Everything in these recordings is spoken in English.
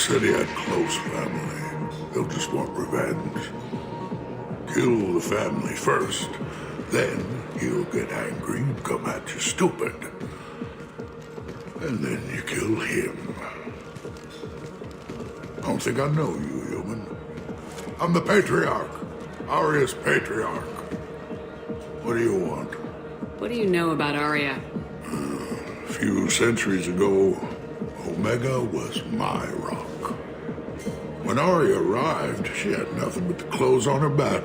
said he had close family. They'll just want revenge. Kill the family first, then he'll get angry and come at you stupid. And then you kill him. I don't think I know you, human. I'm the Patriarch. Aria's Patriarch. What do you want? What do you know about Aria? A few centuries ago, Omega was my rock. When Aria arrived, she had nothing but the clothes on her back.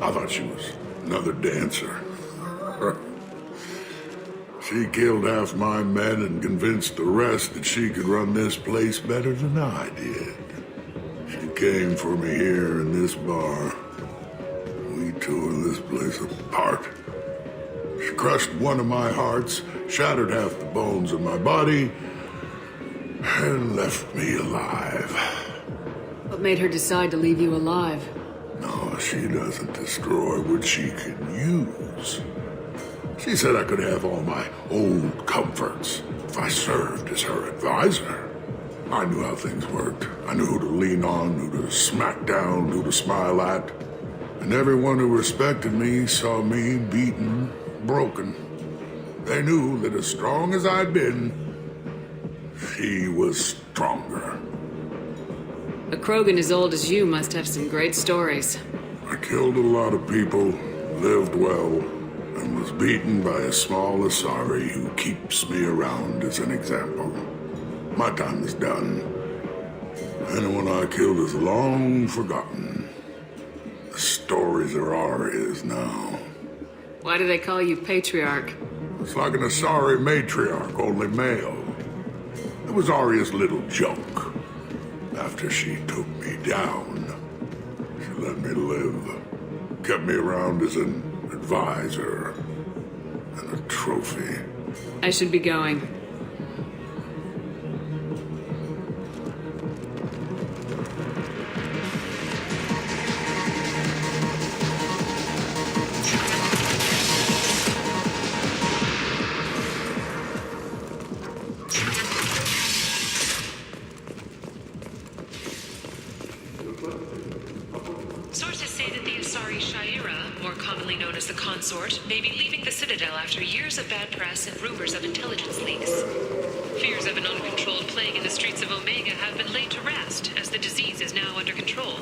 I thought she was another dancer. She killed half my men and convinced the rest that she could run this place better than I did. She came for me here in this bar. We tore this place apart. She crushed one of my hearts, shattered half the bones in my body, and left me alive. What made her decide to leave you alive? No, she doesn't destroy what she can use. She said I could have all my old comforts if I served as her advisor. I knew how things worked. I knew who to lean on, who to smack down, who to smile at. And everyone who respected me saw me beaten, broken. They knew that as strong as I'd been, she was stronger. A Krogan as old as you must have some great stories. I killed a lot of people, lived well, and was beaten by a small Asari who keeps me around as an example. My time is done. Anyone I killed is long forgotten. The stories are Aria's now. Why do they call you Patriarch? It's like an Asari matriarch, only male. It was Aria's little joke. After she took me down, she let me live. Kept me around as an advisor and a trophy. I should be going. Sources say that the Asari Shaira, more commonly known as the Consort, may be leaving the Citadel after years of bad press and rumors of intelligence leaks. Fears of an uncontrolled plague in the streets of Omega have been laid to rest, as the disease is now under control.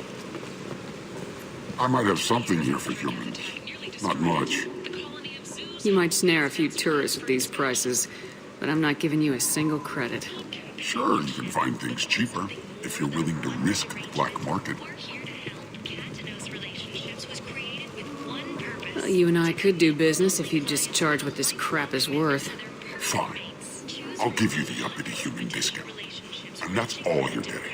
I might have something here for humans. Not much. You might snare a few tourists with these prices, but I'm not giving you a single credit. Sure, you can find things cheaper if you're willing to risk the black market. Well, you and I could do business if you'd just charge what this crap is worth. Fine. I'll give you the uppity human discount. And that's all you're getting.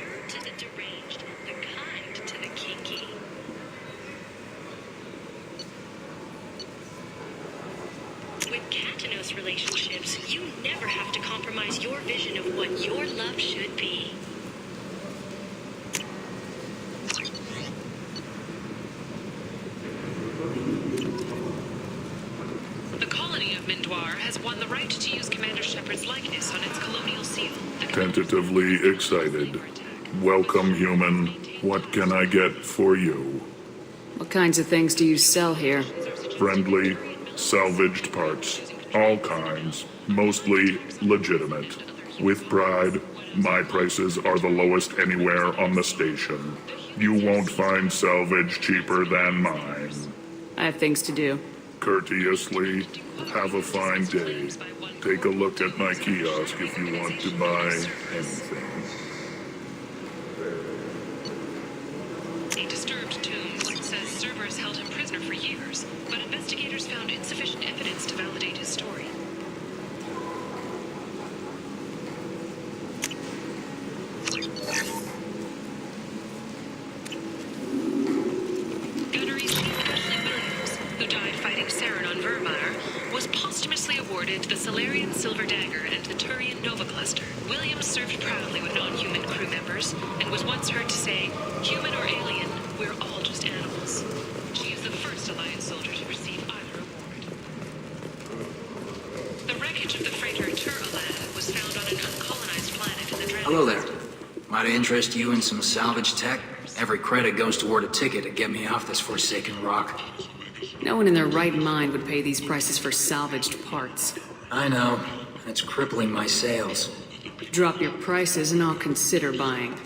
With Katanos relationships, you never have to compromise your vision of what your love should be. The colony of Mindwar has won the right to use Commander Shepard's likeness on its colonial seal. Tentatively excited. Welcome, human. What can I get for you? What kinds of things do you sell here? Friendly, salvaged parts. All kinds. Mostly legitimate. With pride, my prices are the lowest anywhere on the station. You won't find salvage cheaper than mine. I have things to do. Courteously, have a fine day. Take a look at my kiosk if you want to buy anything. A disturbed tomb says servers held him prisoner for years, but investigators found insufficient evidence to validate his story. Gunnery Chief Ashley Williams, who died fighting Saren on Vermeer, was posthumously awarded the Solarian Silver Dagger and the Turian Nova Cluster. Williams served proudly with non-human crew members and was once heard to say, "Human or alien, we're all just animals." She is the first Alliance soldier to receive either award. The wreckage of the freighter Turalan was found on an uncolonized planet in the Dragon Hello there. Might interest you in some salvage tech? Every credit goes toward a ticket to get me off this forsaken rock. No one in their right mind would pay these prices for salvaged parts. I know, and it's crippling my sales. Drop your prices and I'll consider buying.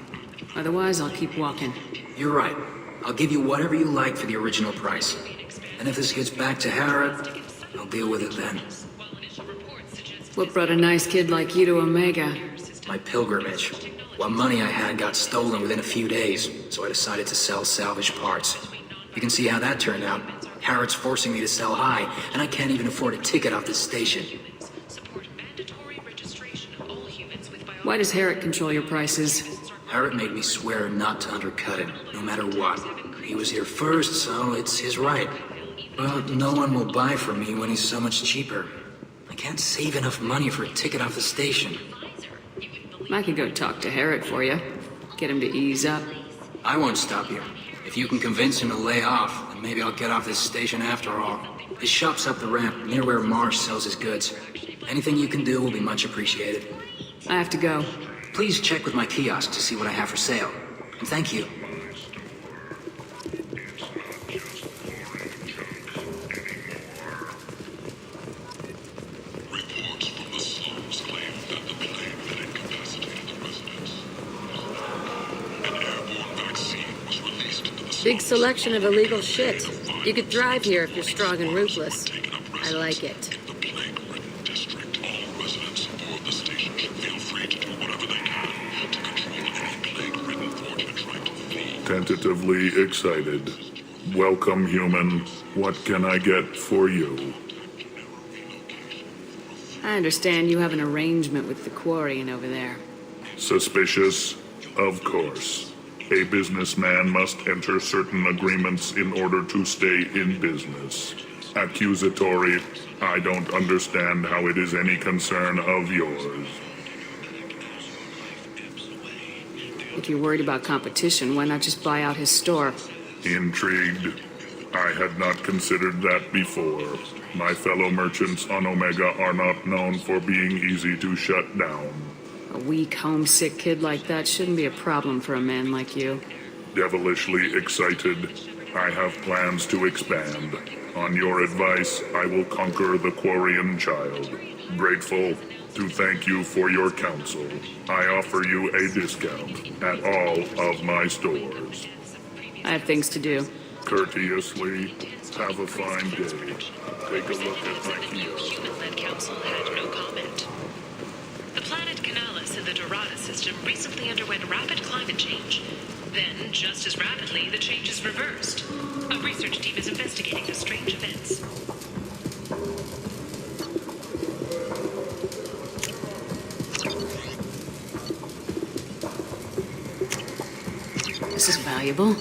Otherwise, I'll keep walking. You're right. I'll give you whatever you like for the original price. And if this gets back to Harrod, I'll deal with it then. What brought a nice kid like you to Omega? My pilgrimage. What money I had got stolen within a few days, so I decided to sell salvaged parts. You can see how that turned out. Harrod's forcing me to sell high, and I can't even afford a ticket off this station. Why does Harrod control your prices? Harrod made me swear not to undercut him, no matter what. He was here first, so it's his right. But no one will buy from me when he's so much cheaper. I can't save enough money for a ticket off the station. I could go talk to Harrod for you. Get him to ease up. I won't stop you. If you can convince him to lay off, then maybe I'll get off this station after all. His shop's up the ramp, near where Marsh sells his goods. Anything you can do will be much appreciated. I have to go. Please check with my kiosk to see what I have for sale. And thank you. Reports from the slums claim that the plane had incapacitated the residents. An airborne vaccine was released into the Big slums. selection of illegal shit. You could thrive here if you're strong and ruthless. I like it. The plague-ridden district. All residents aboard the station should feel free to do whatever they can to control any plague-ridden fortunate trying to flee. Tentatively excited. Welcome, human. What can I get for you? I understand you have an arrangement with the Quarian over there. Suspicious? Of course. A businessman must enter certain agreements in order to stay in business. Accusatory, I don't understand how it is any concern of yours. If you're worried about competition, why not just buy out his store? Intrigued? I had not considered that before. My fellow merchants on Omega are not known for being easy to shut down. A weak, homesick kid like that shouldn't be a problem for a man like you. Devilishly excited, I have plans to expand. On your advice, I will conquer the Quarian child. Grateful to thank you for your counsel. I offer you a discount at all of my stores. I have things to do. Courteously, have a fine day. Take a look at my kiosk. Human-led council had no comment. The planet Canalis in the Dorada system recently underwent rapid climate change. Then, just as rapidly, the change is reversed. A research team is investigating the strange events. This is valuable.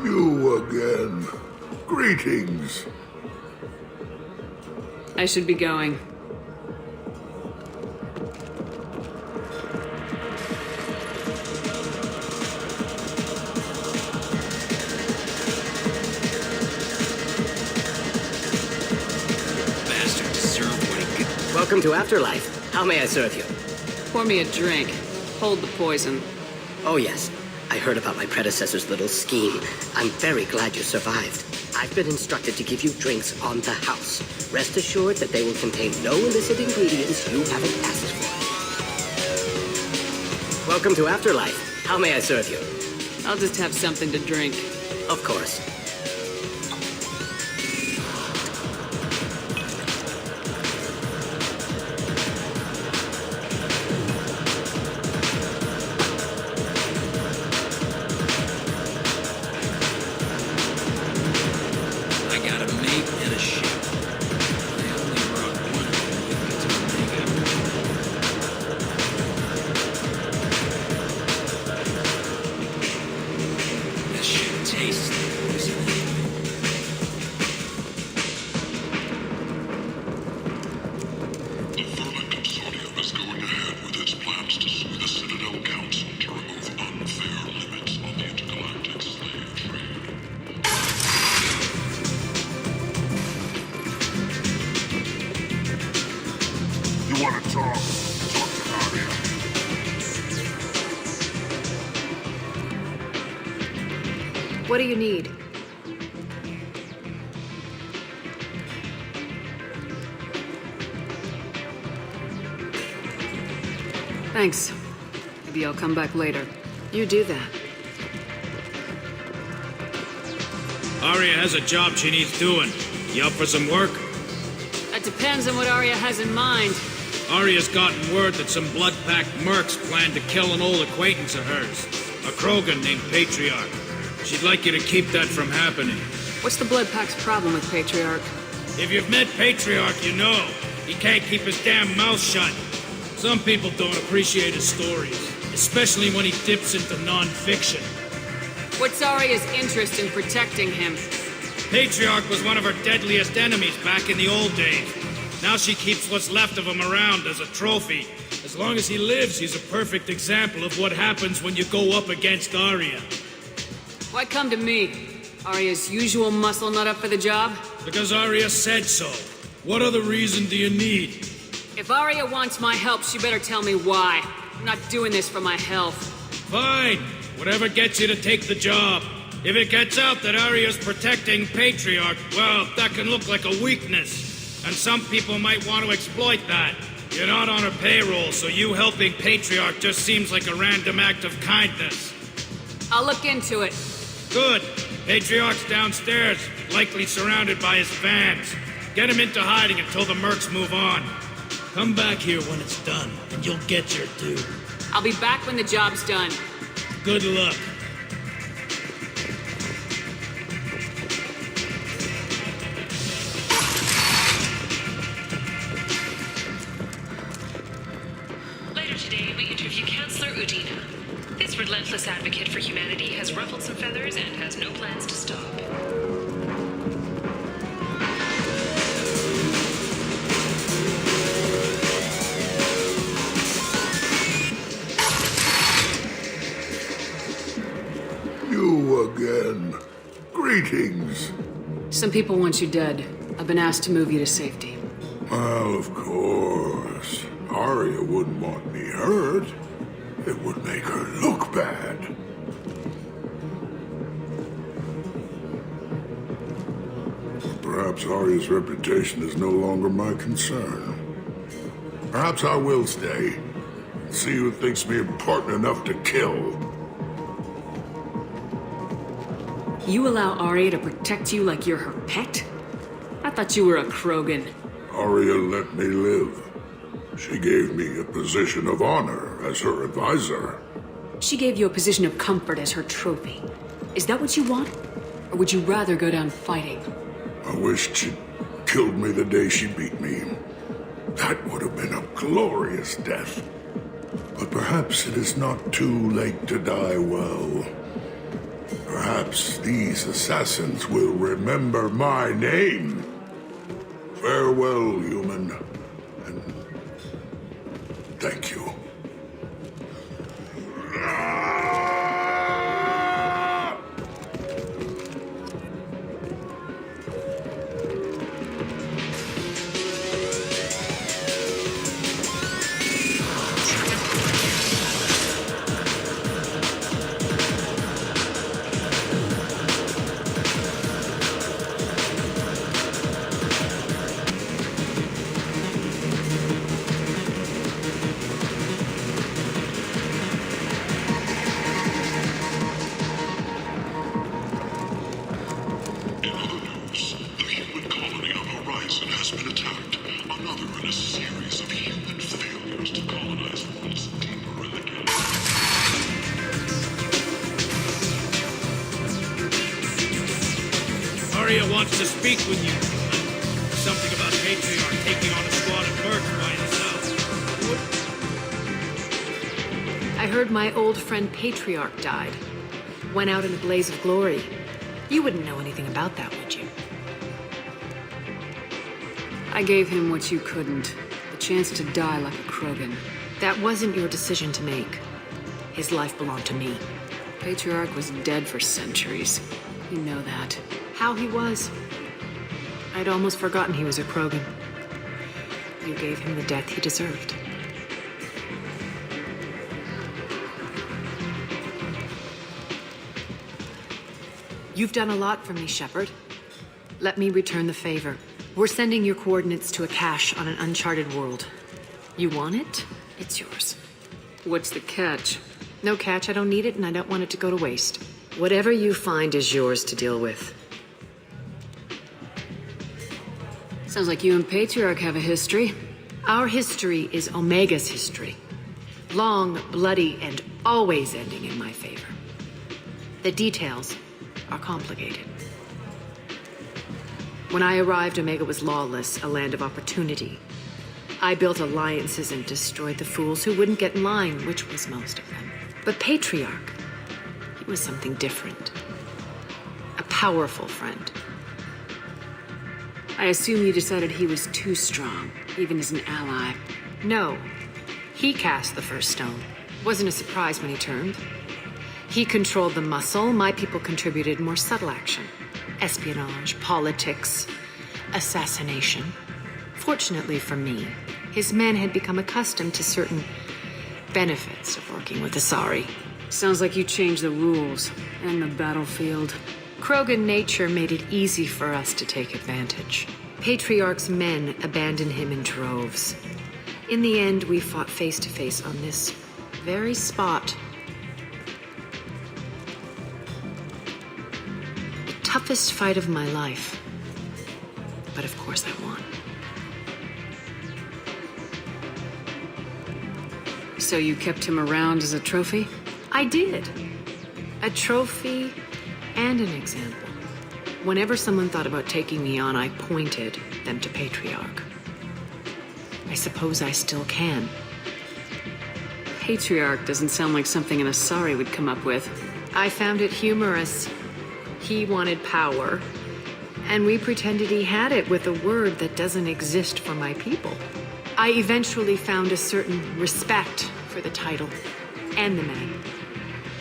You again. Greetings. I should be going. Welcome to Afterlife. How may I serve you? Pour me a drink. Hold the poison. Oh, yes. I heard about my predecessor's little scheme. I'm very glad you survived. I've been instructed to give you drinks on the house. Rest assured that they will contain no illicit ingredients you haven't asked for. Welcome to Afterlife. How may I serve you? I'll just have something to drink. Of course. I got a mate and a ship. I only brought one with me to Omega. This shit tastes like poison. The Vermin Consortium is going ahead with its plans to sue the Citadel Council to remove unfair limits on the intergalactic slave trade. You want to talk? Talk to Aria. What do you need? Thanks. Maybe I'll come back later. You do that. Arya has a job she needs doing. You up for some work? That depends on what Arya has in mind. Arya's gotten word that some blood-packed mercs plan to kill an old acquaintance of hers. A Krogan named Patriarch. She'd like you to keep that from happening. What's the Blood Pack's problem with Patriarch? If you've met Patriarch, you know. He can't keep his damn mouth shut. Some people don't appreciate his stories, especially when he dips into non-fiction. What's Arya's interest in protecting him? Patriarch was one of her deadliest enemies back in the old days. Now she keeps what's left of him around as a trophy. As long as he lives, he's a perfect example of what happens when you go up against Arya. Why come to me? Arya's usual muscle not up for the job? Because Arya said so. What other reason do you need? If Arya wants my help, she better tell me why. I'm not doing this for my health. Fine. Whatever gets you to take the job. If it gets out that Arya's protecting Patriarch, well, that can look like a weakness. And some people might want to exploit that. You're not on her payroll, so you helping Patriarch just seems like a random act of kindness. I'll look into it. Good. Patriarch's downstairs, likely surrounded by his fans. Get him into hiding until the mercs move on. Come back here when it's done, and you'll get your due. I'll be back when the job's done. Good luck. Later today, we interview Counselor Udina. This relentless advocate for humanity has ruffled some feathers and has no plans to stop. You again. Greetings. Some people want you dead. I've been asked to move you to safety. Well, of course. Arya wouldn't want me hurt. It would make her look bad. Perhaps Arya's reputation is no longer my concern. Perhaps I will stay. See who thinks me important enough to kill. You allow Arya to protect you like you're her pet? I thought you were a Krogan. Arya let me live. She gave me a position of honor as her advisor. She gave you a position of comfort as her trophy. Is that what you want? Or would you rather go down fighting? I wished she'd killed me the day she beat me. That would have been a glorious death. But perhaps it is not too late to die well. Perhaps these assassins will remember my name. Farewell, human. And thank you. Arya wants to speak with you. Something about Patriarch taking on a squad of mercs by himself. I heard my old friend Patriarch died. Went out in a blaze of glory. You wouldn't know anything about that, would you? I gave him what you couldn't. The chance to die like a Krogan. That wasn't your decision to make. His life belonged to me. Patriarch was dead for centuries. You know that. How he was. I'd almost forgotten he was a Krogan. You gave him the death he deserved. You've done a lot for me, Shepard. Let me return the favor. We're sending your coordinates to a cache on an uncharted world. You want it? It's yours. What's the catch? No catch, I don't need it, and I don't want it to go to waste. Whatever you find is yours to deal with. Sounds like you and Patriarch have a history. Our history is Omega's history. Long, bloody, and always ending in my favor. The details are complicated. When I arrived, Omega was lawless, a land of opportunity. I built alliances and destroyed the fools who wouldn't get in line, which was most of them. But Patriarch, he was something different. A powerful friend. I assume you decided he was too strong, even as an ally. No. He cast the first stone. Wasn't a surprise when he turned. He controlled the muscle. My people contributed more subtle action. Espionage, politics, assassination. Fortunately for me, his men had become accustomed to certain benefits of working with Asari. Sounds like you changed the rules and the battlefield. Krogan nature made it easy for us to take advantage. Patriarch's men abandoned him in droves. In the end, we fought face to face on this very spot. The toughest fight of my life. But of course I won. So you kept him around as a trophy? I did. A trophy and an example. Whenever someone thought about taking me on, I pointed them to Patriarch. I suppose I still can. Patriarch doesn't sound like something an Asari would come up with. I found it humorous. He wanted power, and we pretended he had it with a word that doesn't exist for my people. I eventually found a certain respect for the title and the man.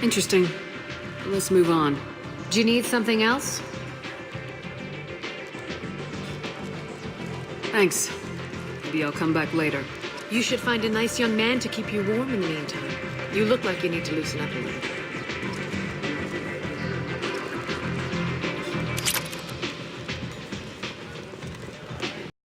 Interesting. Let's move on. Do you need something else? Thanks. Maybe I'll come back later. You should find a nice young man to keep you warm in the meantime. You look like you need to loosen up a little.